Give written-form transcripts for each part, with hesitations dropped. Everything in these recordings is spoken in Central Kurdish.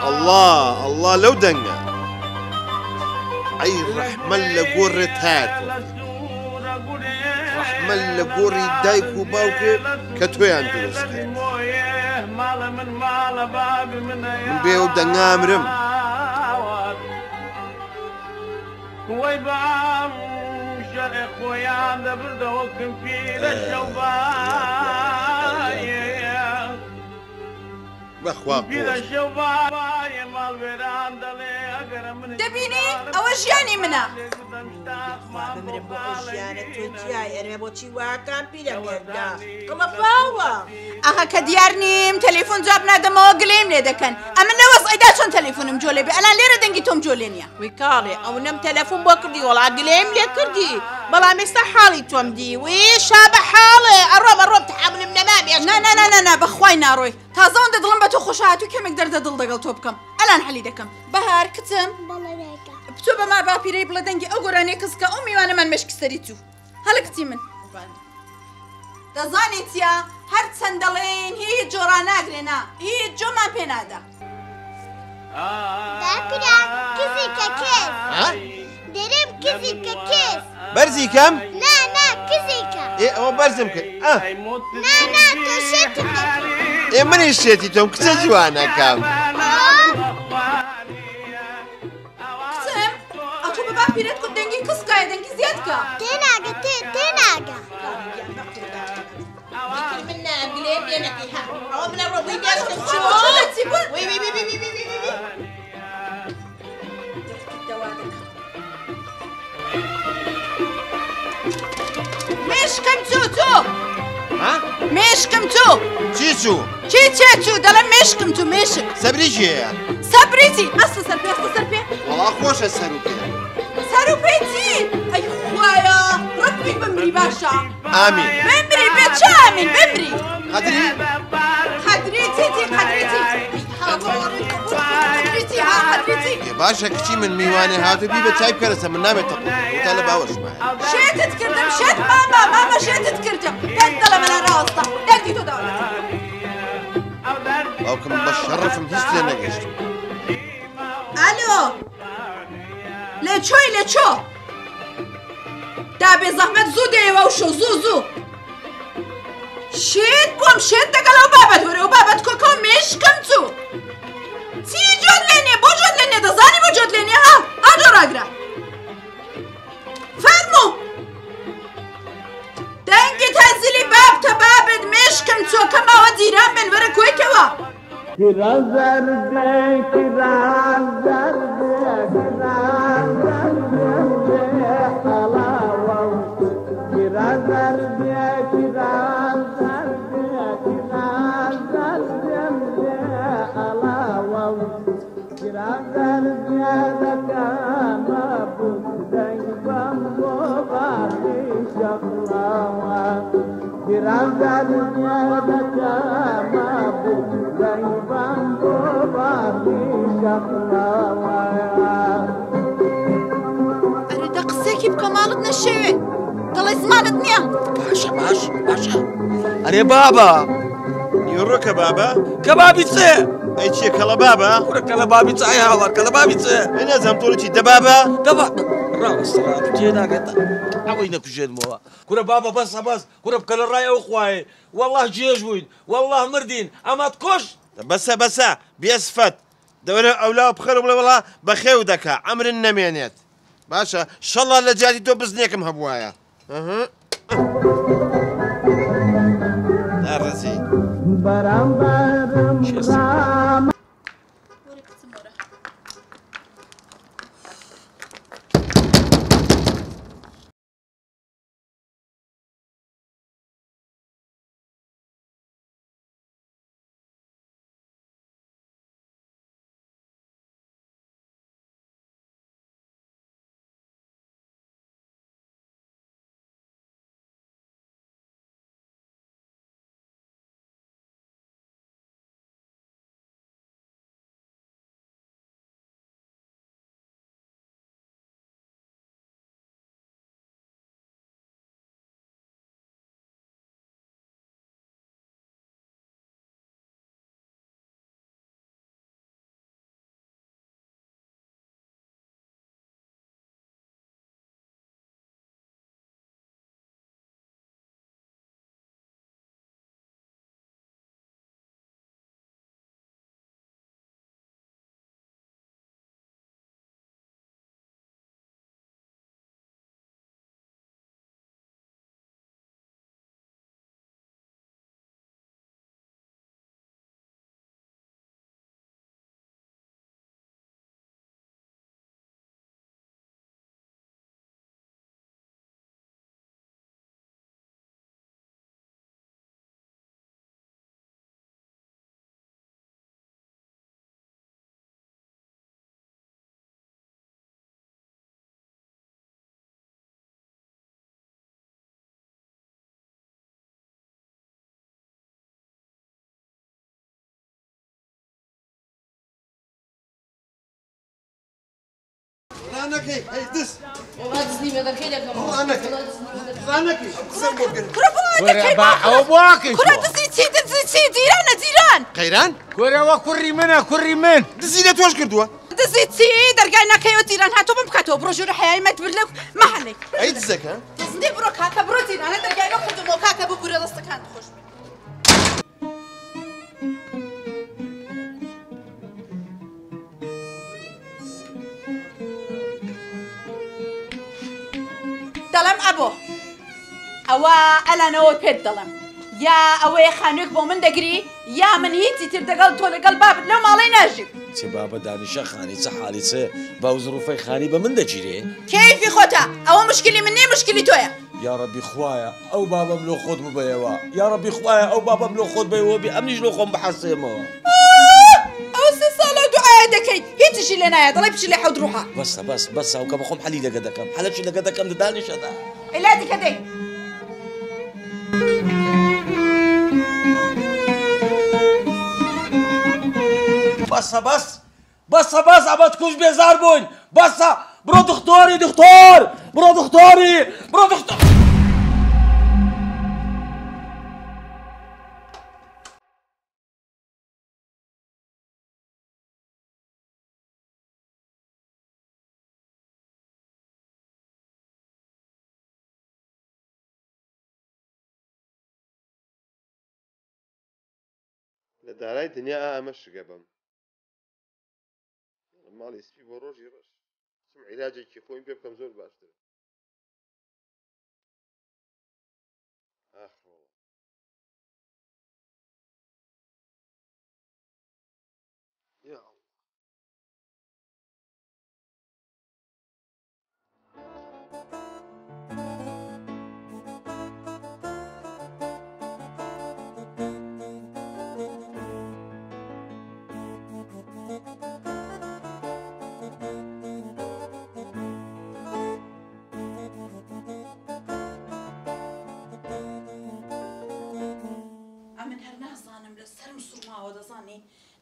الله الله لو دنگا اي رحمن لقورة هات رحمن لقوري دايكو باوكي كتويان دروس من بيو دنگا مرم ويبام شرق ويان دبرده وكن في الشوبايا بخوا دەبینی ئەوە ژیانی منە بمرم بۆ ئەو ژیانە تۆ جیای ئەرێ بۆچی واکان پیرەمێردا کەمە باوە ئاها کە دیار نیم تەلێفۆن جواب نادەمەوە گلێم لێ دەکەن ئەمە نەوەس ئەیدا چۆن تەلێفۆنم جۆ لێ بێ ئەلان لێرە دەنگی تۆم جۆ لێ نییە وی کاڵێ ئەو نەم تەلەفۆن بۆ کردی وەڵا گلێم لێ کردی بەڵام ئێستا حاڵی تۆم دی وی شابە حاڵێ ئەڕۆم تحملم نەما بێش نا بەخوای ناڕۆی تازەوەندە دڵم بە تۆ خۆشهاتوو کەمێک دەردە دڵ دەگەڵ تۆ بکەم ئەلان حەلی دەکەم بەهار کچم بتۆ بە ما باپیرەی بڵە دەنگی ئەو گۆرانەی کەسکە ئەو میوانەمان مەشکسەری تو هەڵە کچی من دەزانێت چیە هەر چەند دەڵێن هیچ جۆران ناگرێنا هیچ جۆمان پێ نادا باپیرە کزێکە کێس دەرێم کزێکە کێس برزي كم؟ نا کزێکە ايه هو برزم كم نا تۆ شێتم ايه من الشيتي توم كتا جوانا كم کچم ئەتۆ بە باپیرەت کورد دەنگی کەسکایە دەنگی زیادکە تێناگە تێناگە من گلێم لێ نەکەی ها ئەوە منە ڕۆبووی بێشتم وی مێشکم چۆ مێشکم چۆ چيشو چی چێ دەڵێم مێشکم تو مێشک سبري جيه سەبریتی ئەستە سەر پێ والله خوش السروكي سەر و پێی چی ئەی خوایە ڕەبی بمری باشە آمين بمری بێ چ ئامین بمری قدري قەدریتی يا باشا كشي من ميواني هاتو بي بتايب كرسة من نامي تقول وتالا باوش معي شێتت کردم شێت ماما شێتت کردم پێت دەڵە منە ڕاستە دەردی تۆ داوە باوكم بشرفم هيش لنا قشتو ئالۆ لێ چۆ دا بێ زەحمەت زوو دێوە و شۆ زوو شێت بۆم شێت دەگەڵ ئەو بابەت وەرە ئەو بابەت کۆکە و مێشکم چوو چی جۆت لێ نییە بۆ جۆت لێ نییە دەزانی بۆ جۆت لێ نییە ها جۆڕاگرە فەرموو دەنگی تەنزیلی بابتە بابت مێشکم چۆ کەماوە جیران بن وەرە کۆیکەوە ئەرێ قسێکی بکە ماڵت نەشێوێ دەڵێ زمانت نییە باشە ئەرێ بابا يورو كبابا کەبابی چێ اي شي كلا بابا کوڕە کەلەبابی چای هاوار کەلەبابی چێ انا زعم طولي شي دبابا ڕاوەستەڕات جێناگێتە ئەوەی نەکوژێنمەوە کوڕە بابا بەسە کوڕە بکە لە ڕای ئەو خوایێ والله جێژ بووین والله مردین ئەمات کۆش بس بيسفت دورة أولا بخير والله بخير دكا عمر النمينيت باشا إن شاء الله لجاتي تو بزنيكم هبوايا شێ أناكي هي دس والله دزني مدركي لك والله أناكي أناكي أقسم بالله كرة با ئەو بواکەی كرة دزي ديران قيران کورەوە کوڕی منە کوڕی من دزي توش كردوه دزي تي درقاي ناكي وتيران هاتو بمكاتو بروجو حياي ما تبرلك محلي أي دزك ها دزني برو كاكا برو تيران درقاي ناخذ مو كاكا ببرو دستكان خوش دلم ابو اوا الا نو بيت دلم يا اوي خانوك بو من دقري يا من هيتي تردقل تولي قلباب لو مالي ناجب چه بابا دانیشە خانی چه حالی چه باو ظروفەی خانی بە من دەگیرێ كيفي خوتا او مشكلي مني مشكلي تويا یا ربی خوایە ئەو بابم لۆ خۆت ببەیەوە یا ربی خوایە ئەو بابم لۆ خۆت بەیەوە بێ ئەمنیش لۆ خۆم بحەسێمەوە او سي سالا دعاء دكي هيتشي لنا يا ضلي بشي لي حود روحها بەسە بەسە ئەو کە بەخۆم حەلی لەگە دەکەم حەلەشی لەگە دەکەم دانیشەدا إلادي كدي بەسە ئەمە کوش بێزار بووین بەسە بڕۆ دختۆری دختۆر بڕۆ دختۆری بڕۆ دختۆر لدارای دنیا ئامەش گەبم ماڵی سپی بۆ ڕۆژی ڕۆژ سم عیلاجێکی خۆیم پێ بکەم زۆر باشتر یا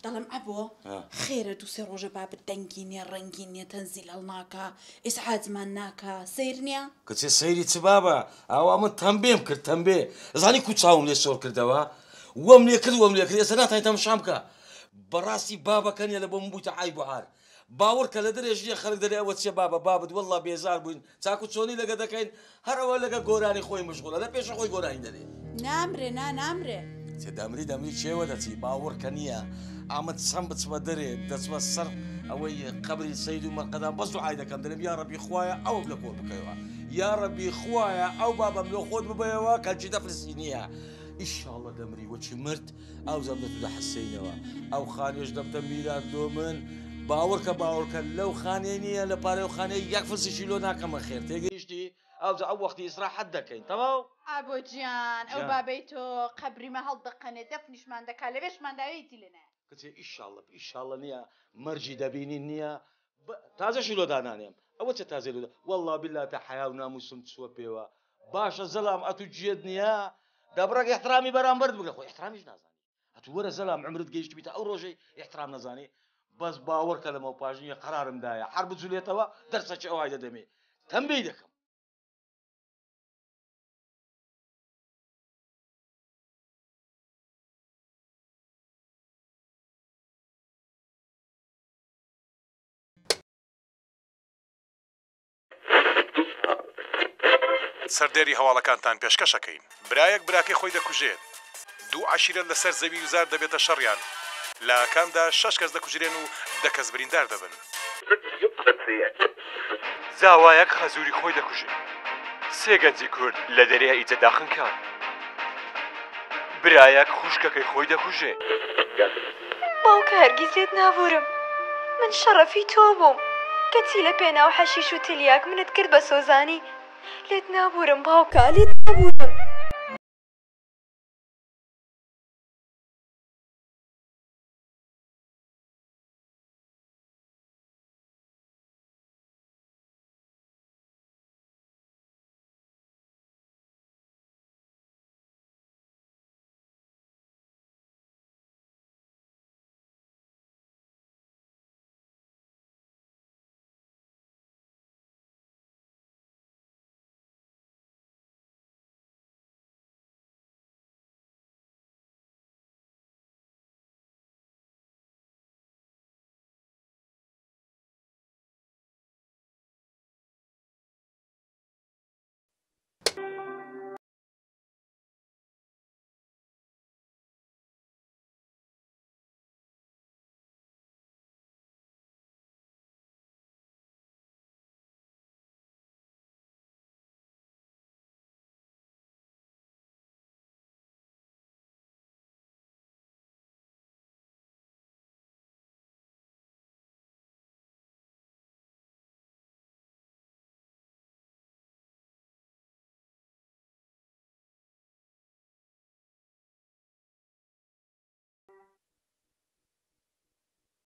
دەڵم ئەبۆ خێرە دووسێ ڕۆژە بابت دەنگینێ ڕەنگینێ تەنزیل هەڵناکە ئیسعاجمان ناکە سیر نییە کچێ سەیری چ بابە ئاوا من تەمبێم کرد تەمبێ زانی کوچاوم لێ سۆر کردەوە وەم لێ کرد ئێستا ناتوانین تەماشام بکە بەڕاستی بابەکەنیە لە بۆ من بوویتە عای بوهار باوەڕ کە لە دەرێژیە خەڵک دەرێ ئەوە چێ بابە بابت وەڵڵا بێزار بووین چاکو چۆنی لەگە دەکەین هەرەوە لەگە گۆرانی خۆی مشغوڵە لە پێشە خۆی گۆرانی دەرێ نامرێ نامرێ چێ دەمری چێوە دەچی باوەڕکە نییە ئامەد چەند بچمە دەرێ دەچمە سەر ئەوەی قبری سەید و مەرقەدان بەس دوعای دەکەم دەرێم یا ڕەبی خوایە ئەوم لە کۆر بکەوە یا ڕەبی خوایە ئەو بابەم لۆ خۆت ببەیەوە کەلکی دەفرسی نییە ئیشاڵڵە دەمری وەچی مرد ئەو زەم دەتودا حەسەینەوە ئەو خانێش دەبتە میلاد دۆ من باوەڕکە لەو خانەی نییە لە پارەی خانەی یەک فرسیشی لۆ ناکەمە خێر تێگەیشتی ئەو وەختی ئیسراحەت دەکەین تەواو ئابۆ گیان ئەو بابەی تۆ قەبریمە هەڵدەقەنێ دەفنیشمان دەکا لەوێشمان داوێتی لێنە کچێ ئیشاڵڵە نییە مەرجی دەبینی نییە تازەشی لۆ دانانێم ئەوە چه تازە لۆدا وەڵڵا بیللا تا حیا و ناموسم چووە پێوە باشە زەلام ئەتو گوێت نییە دەبڕێک احترامی بەرامبەرت بگە خۆی احترامیش نازانی ئەتو وەرە زەلام عمرت گەیشت بیتە ئەو ڕۆژەی احترام نەزانی بەس باوەڕکە لەمە پاژنیە قەرارمدایە هەر بجولێتەوە دەرسەکی ئەوای دەدەمێ تەمبەی دەکەم سەردێری هەواڵەکانتان پێشکەشەکەین برایەک براکەی خۆی دەکوژێت دوو عەشیرەت لەسەر زەوی وزار دەبێتە شەڕیان لە کامدا 6 کەس دەکوژرێن و 10 کەس بریندار دەبن زاوایەک خەزوری خۆی دەکوژێت 3 گەنجی کورد لە دەریا ئیجە داخنکە برایەک خوشکەکەی خۆی دەکوژێت باوکە هەرگیز لێت نابورم من شەڕەفی تۆ بووم کەچی لە پێناو حەشیش و تلیاک منت کرد بە سۆزانی لێت نابورم باوکە لێت نابورم